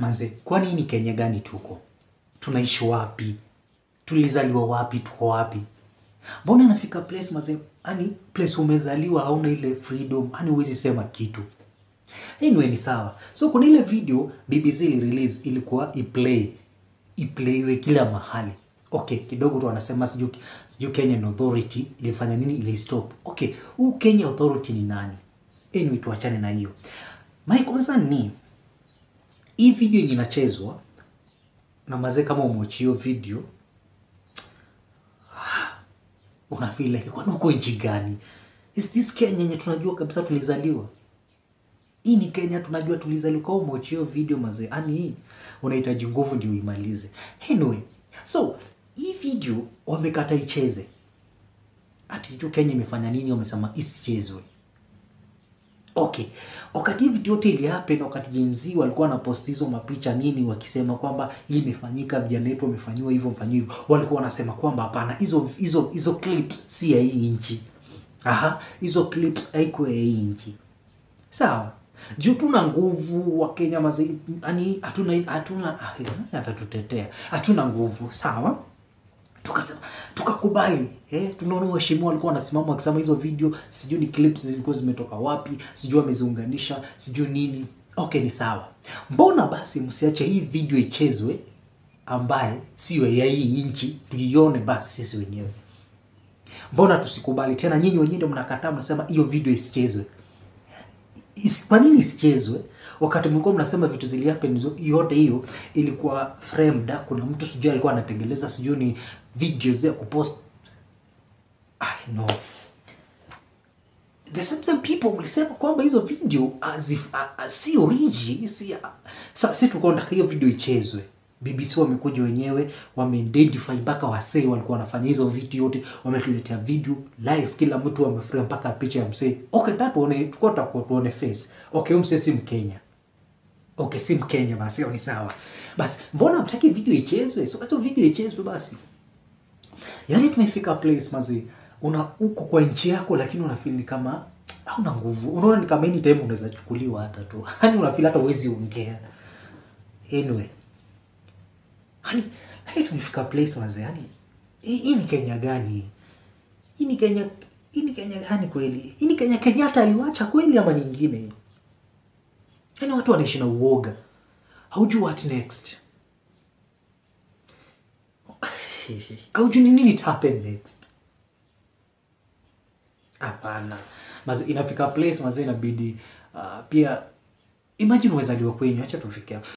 Manze, kwani hii ni Kenya gani tuko? Tunaishi wapi? Tulizaliwa wapi? Tuko wapi? Mbona nafika place manze, yani place umezaliwa hauna ile freedom, yani huwezi sema kitu. Anyway ni sawa. So kuna ile video BBC release ilikuwa iplaywe kila mahali. Okay, kidogo tu wanasema sijui Kenyan Authority ilifanya nini, ili stop. Okay, huu Kenya Authority ni nani? Anyway tuachane na hiyo. My concern ni hii video yenye inachezwa na mazee, kama umeochio video unafeel like kwani uko nchi gani? Is this Kenya yenye tunajua kabisa tulizaliwa? Hii ni Kenya tunajua tulizaliwa? Kwa umeochio video mazee, yani hii unahitaji nguvu ndio uimalize. Anyway, so hii video wamekata icheze. Ati tu Kenya imefanya nini? Wamesema isichezwe. Okay, wakati hii video yote ili happen, wakati jenzi walikuwa na post hizo mapicha nini wakisema kwamba hii imefanyika, vijana wetu wamefanywa hivyo mfanywa hivyo, walikuwa wanasema kwamba hapana, hizo clips si ya hii nchi. Hizo clips haiko ya hii nchi. Sawa? Juu tuna nguvu wa Kenya mazi, yani hatuna atatutetea. Hatuna nguvu, sawa? Tukasema tukakubali, tunaona waheshimiwa walikuwa wanasimama wakisema hizo video sijui ni clips zilikuwa zimetoka wapi, sijui wameziunganisha, sijui nini. Okay, ni sawa. Mbona basi msiache hii video ichezwe ambaye sio ya hii nchi, tuione basi sisi wenyewe? Mbona tusikubali tena? Nyinyi wenyewe ndio mnakataa, mnasema hiyo video isichezwe. Kwa nini isichezwe? Wakati mlikuwa mnasema vitu zilihappen yote hiyo ilikuwa framed. Kuna mtu sijui alikuwa anatengeneza sijui ni videos ya kupost. No. There's some people mlisema kwamba hizo video si origi, si tukaondoka hiyo video ichezwe. BBC wamekuja wenyewe, wameidentify mpaka wasee walikuwa wanafanya hizo video yote, wametuletea video live, kila mtu wameframe mpaka picha ya msee. Okay, tuone face. Okay, msee si Mkenya. Okay, si Mkenya basi, ni sawa. Basi mbona mtaki video ichezwe? So hizo video ichezwe basi. Yaani tumefika place mazi, uko kwa nchi yako lakini unafeel kama hauna nguvu. Unaona ni kama any time unaweza chukuliwa hata tu. Yaani unafeel hata huwezi ongea. Anyway, Hani tumefika place mazi, yani hii ni Kenya gani? Hii ni Kenya gani kweli? Hii ni Kenya Kenyatta aliwacha kweli ama nyingine? Yani watu wanaishi na uoga. Haujui what next. Haujui nini happen next. Hapana. Mazi inafika place mazi inabidi pia imagine uwezaliwa kwenyu, acha tufike hapo.